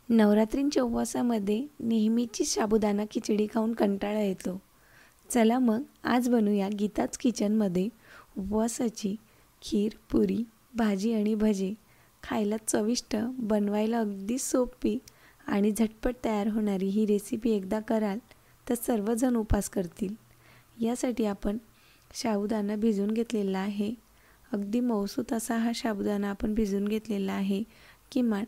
नवरात्रींच्या उपवासामध्ये नेहमीची साबुदाणा खिचडी खाऊन कंटाळा येतो. चला मग आज बनवूया गीताच किचनमध्ये उपवासाची खीर, पुरी, भाजी आणि भजे. खायला चविष्ट, बनवायला अगदी सोपी आणि झटपट तयार होणारी ही रेसिपी एकदा कराल तर सर्वजण उपवास करतील. यासाठी आपण साबुदाणा भिजवून घेतलेला आहे. अगदी मऊसूत असा हा साबुदाणा आपण भिजवून घेतलेला आहे. किमान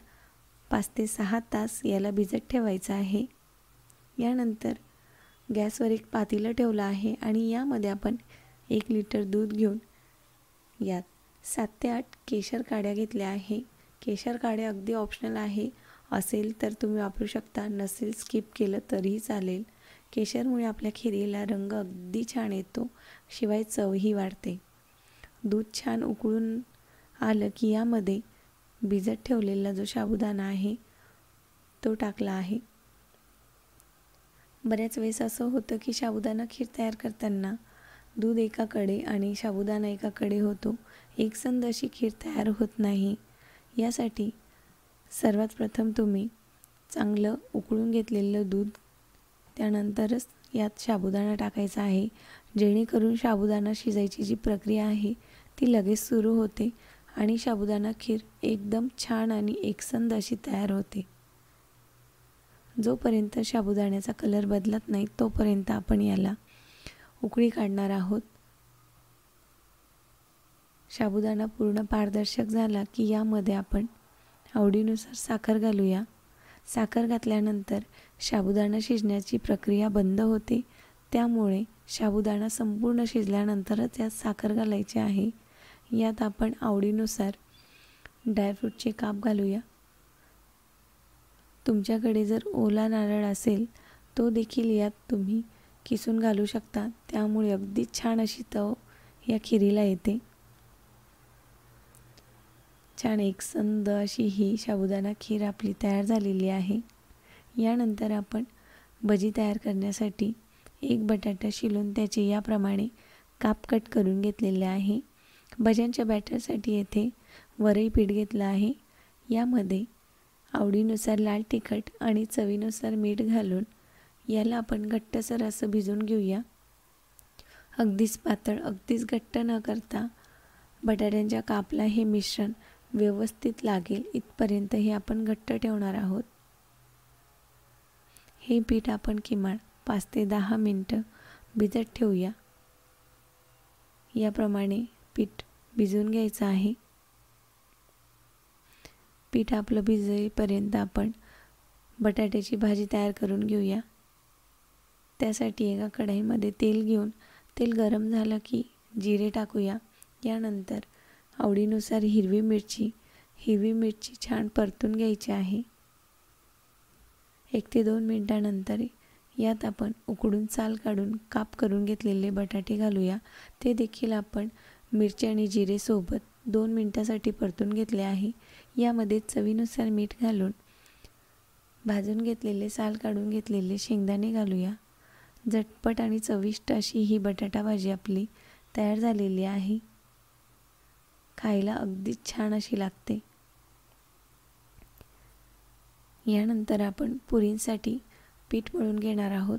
5 ते 6 तास याला भिजत ठेवायचं आहे. यानंतर गॅसवर एक पातेलं ठेवलं आहे आणि यामध्ये आपण 1 लिटर दूध घेऊन यात 7 ते 8 केशर काड्या घेतल्या आहे. केशर काड्या अगदी ऑप्शनल आहे. असेल तर तुम्ही वापरू शकता, नसेल स्किप केलं तरीही चालेल. केशरमुळे आपल्या खिरीला रंग अगदी छान येतो, शिवाय चवही वाढते. दूध छान उकळून आलं की यामध्ये भिजत ठेवलेला जो साबुदाणा आहे तो टाकला आहे. बऱ्याच वेळेस असं होतं की साबुदाणा खीर तयार करताना दूध एकाकडे आणि साबुदाणा एकाकडे होतो. एकसंध अशी खीर तयार होत नाही. यासाठी सर्वात प्रथम तुम्ही चांगलं उकळून घेतलेलं दूध, त्यानंतरच यात साबुदाणा टाकायचा आहे, जेणेकरून साबुदाणा शिजायची जी प्रक्रिया आहे ती लगेच सुरू होते आणि साबुदाणा खीर एकदम छान आणि एकसंध अशी तयार होते. जोपर्यंत साबुदाण्याचा कलर बदलत नाही तोपर्यंत आपण याला उकळी काढणार आहोत. साबुदाणा पूर्ण पारदर्शक झाला की यामध्ये आपण आवडीनुसार साखर घालूया. साखर घातल्यानंतर साबुदाणा शिजण्याची प्रक्रिया बंद होते. त्यामुळे साबुदाणा संपूर्ण शिजल्यानंतरच यात साखर घालायची आहे. यात आपण आवडीनुसार ड्रायफ्रूटचे काप घालूया. तुमच्याकडे जर ओला नारळ असेल तो देखील यात तुम्ही किसून घालू शकता. त्यामुळे अगदी छान अशी चव या खिरीला येते. छान एकसंध अशी ही साबुदाणा खीर आपली तयार झालेली आहे. यानंतर आपण भजी तयार करण्यासाठी एक बटाटा शिलून त्याचे याप्रमाणे काप कट करून घेतलेले आहे. भज्यांच्या बॅटरसाठी येथे वरई पीठ घेतलं आहे. यामध्ये आवडीनुसार लाल तिखट आणि चवीनुसार मीठ घालून याला आपण घट्टसर असं भिजवून घेऊया. अगदीच पातळ, अगदीच घट्ट न करता बटाट्यांच्या कापला हे मिश्रण व्यवस्थित लागेल इथपर्यंत हे आपण घट्ट ठेवणार आहोत. हे पीठ आपण किमान 5 ते 10 मिनटं भिजत ठेवूया. याप्रमाणे पीठ भिजवून घ्यायचं आहे. पीठ आपलं भिजेपर्यंत आपण बटाट्याची भाजी तयार करून घेऊया. त्यासाठी एका कढईमध्ये तेल घेऊन तेल गरम झालं की जिरे टाकूया. यानंतर आवडीनुसार हिरवी मिरची छान परतून घ्यायची आहे. 1 ते 2 मिनिटानंतर यात आपण उकडून साल काढून काप करून घेतलेले बटाटे घालूया. ते देखील आपण मिरची आणि जिरे सोबत 2 मिनिटासाठी परतून घेतले आहे. यामध्ये चवीनुसार मीठ घालून भाजून घेतलेले साल काढून घेतलेले शेंगदाणे घालूया. झटपट आणि चविष्ट अशी ही बटाटा भाजी आपली तयार झालेली आहे. खायला अगदीच छान अशी लागते. यानंतर आपण पुरींसाठी पीठ मळून घेणार आहोत.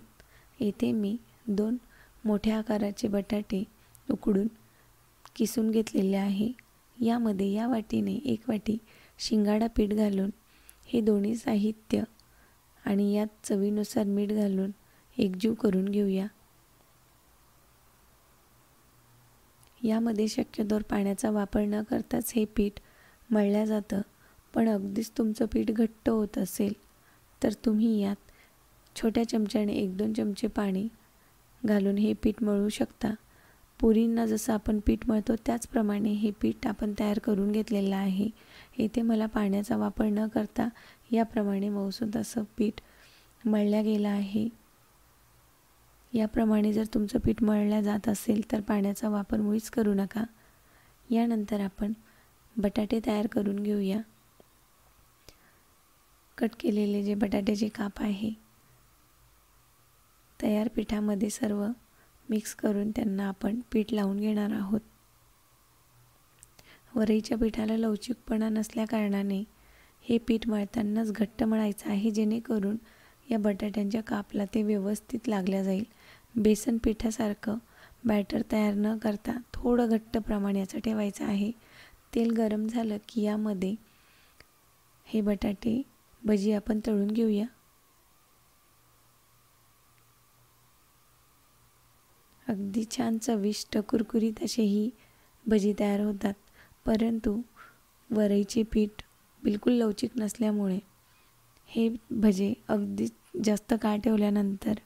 येथे मी 2 मोठ्या आकाराचे बटाटे उकडून किसून घेतलेले आहे. यामध्ये या वाटीने 1 वाटी शिंगाडा पीठ घालून हे दोन्ही साहित्य आणि यात चवीनुसार मीठ घालून एकजीव करून घेऊया. यामध्ये शक्यतोवर पाण्याचा वापर न करताच हे पीठ मळलं जातं. पण अगदीच तुमचं पीठ घट्ट होत असेल तर तुम्ही यात छोट्या चमच्याने 1-2 चमचे पाणी घालून हे पीठ मळू शकता. पुरींना जसं आपण पीठ मळतो त्याचप्रमाणे हे पीठ आपण तयार करून घेतलेलं आहे. येथे मला पाण्याचा वापर न करता याप्रमाणे मऊसूत असं पीठ मळलं गेलं आहे. याप्रमाणे जर तुमचं पीठ मळलं जात असेल तर पाण्याचा वापर मुळीच करू नका. यानंतर आपण बटाटे तयार करून घेऊया. कट केलेले जे बटाट्याचे काप आहे तयार पिठामध्ये सर्व मिक्स करून त्यांना आपण पीठ लावून घेणार आहोत. वरईच्या पिठाला लवचिकपणा नसल्या कारणाने हे पीठ मळतानाच घट्ट मळायचं आहे, जेणेकरून या बटाट्यांच्या कापला ते व्यवस्थित लागल्या जाईल. बेसन पिठासारखं बॅटर तयार न करता थोडं घट्ट प्रमाणाचं ठेवायचं आहे. तेल गरम झालं की यामध्ये हे बटाटे भजी आपण तळून घेऊया. अगदी छान चविष्ट कुरकुरीत असे ही भजी तयार होतात. परंतु वरईचे पीठ बिलकुल लवचिक नसल्यामुळे हे भजे अगदी जास्त काळ ठेवल्यानंतर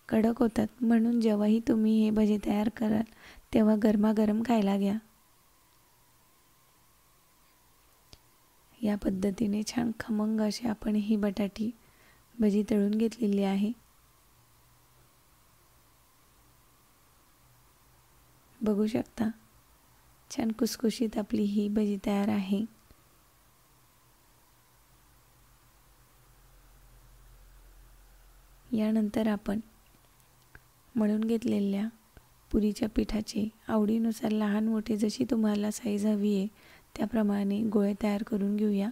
कडक होतात. म्हणून जेव्हाही तुम्ही हे भजे तयार कराल तेव्हा गरमागरम खायला घ्या. या पद्धतीने छान खमंग असे आपण ही बटाटी भजी तळून घेतलेली आहे. बघू शकता छान कुसकुशीत आपली ही भजी तयार आहे. यानंतर आपण मळून घेतलेल्या पुरीच्या पिठाचे आवडीनुसार लहान मोठे जशी तुम्हाला साईज हवी आहे त्याप्रमाणे गोळे तयार करून घेऊया.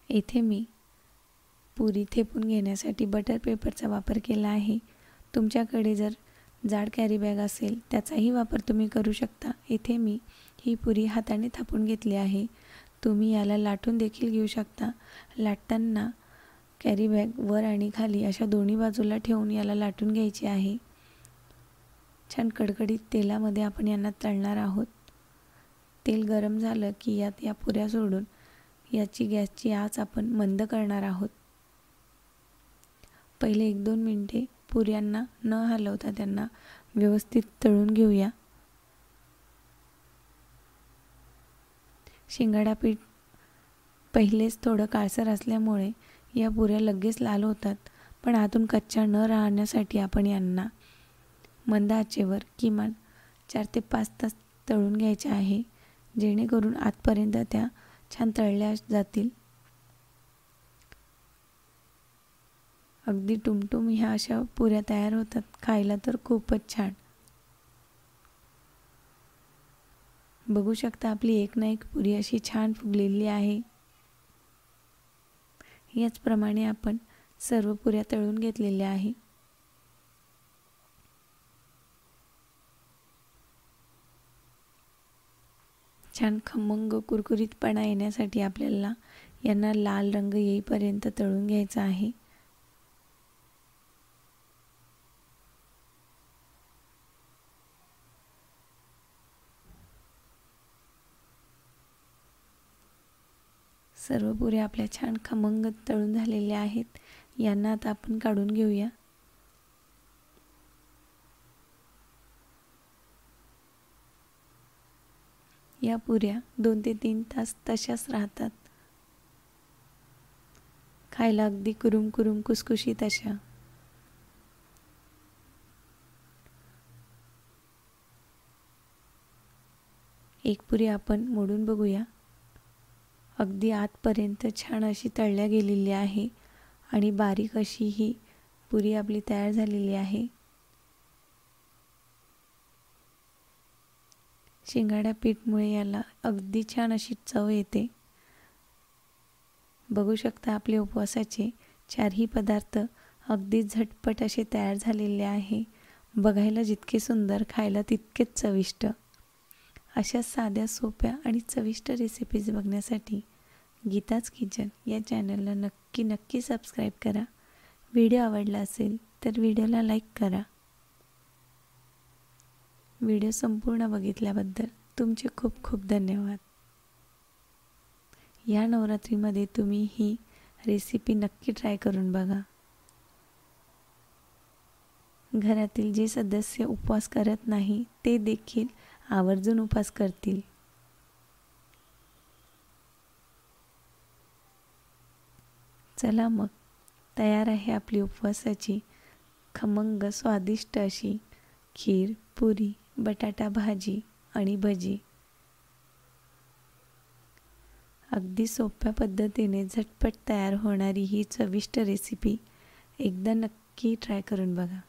येथे मी पुरी थेपून घेण्यासाठी बटर पेपरचा वापर केला आहे. तुमच्याकडे जर जाड कॅरी बॅग असेल त्याचाही वापर तुम्ही करू शकता. इथे मी ही पुरी हाताने थापून घेतली आहे. तुम्ही याला लाटून देखील घेऊ शकता. लाटताना कॅरी बॅग वर आणि खाली अशा दोन्ही बाजूला ठेवून याला लाटून घ्यायचे आहे. छान कडकडीत तेलामध्ये आपण यांना तळणार आहोत. तेल गरम झालं की यात या पुऱ्या सोडून याची गॅसची आच आपण मंद करणार आहोत. पहिले 1-2 मिनिटे पुऱ्यांना न हलवता त्यांना व्यवस्थित तळून घेऊया. शिंगाडा पीठ पहिलेच थोडं काळसर असल्यामुळे या पुऱ्या लगेच लाल होतात. पण आतून कच्च्या न राहण्यासाठी आपण यांना मंद आचेवर किमान 4 ते 5 तास तळून घ्यायचे आहे, जेणेकरून आतपर्यंत त्या छान तळल्या जातील. अगदी टुमटुम ह्या अशा पुऱ्या तयार होतात. खायला तर खूपच छान. बघू शकता आपली एक ना एक पुरी अशी छान फुगलेली आहे. याचप्रमाणे आपण सर्व पुऱ्या तळून घेतलेल्या आहे. छान खमंग कुरकुरीतपणा येण्यासाठी आपल्याला यांना लाल रंग येईपर्यंत तळून घ्यायचा आहे. सर्व पुऱ्या आपल्या छान खमंग तळून झालेल्या आहेत. यांना आता आपण काढून घेऊया. या पुऱ्या 2 ते 3 तास तशाच राहतात. खायला अगदी कुरुम कुरुम कुसकुशीत अशा. एक पुरी आपण मोडून बघूया. अगदी आतपर्यंत छान अशी तळल्या गेलेली आहे आणि बारीक अशी ही पुरी आपली तयार झालेली आहे. शिंगाडा पीठमुळे याला अगदी छान अशी चव येते. बघू शकता आपले उपवासाचे 4ही पदार्थ अगदी झटपट असे तयार झालेले आहे. बघायला जितके सुंदर, खायला तितकेच चविष्ट. अशा साध्या सोप्या आणि चविष्ट रेसिपीज बघण्यासाठी गीताज किचन या चॅनलला नक्की सबस्क्राईब करा. व्हिडिओ आवडला असेल तर व्हिडिओला लाईक करा. व्हिडिओ संपूर्ण बघितल्याबद्दल तुमचे खूप खूप धन्यवाद. या नवरात्रीमध्ये तुम्ही ही रेसिपी नक्की ट्राय करून बघा. घरातील जे सदस्य उपवास करत नाही ते देखील आवर्जून उपवास करतील. चला मग, तयार आहे आपली उपवासाची खमंग स्वादिष्ट अशी खीर, पुरी, बटाटा भाजी आणि भजी. अगदी सोप्या पद्धतीने झटपट तयार होणारी ही चविष्ट रेसिपी एकदा नक्की ट्राय करून बघा.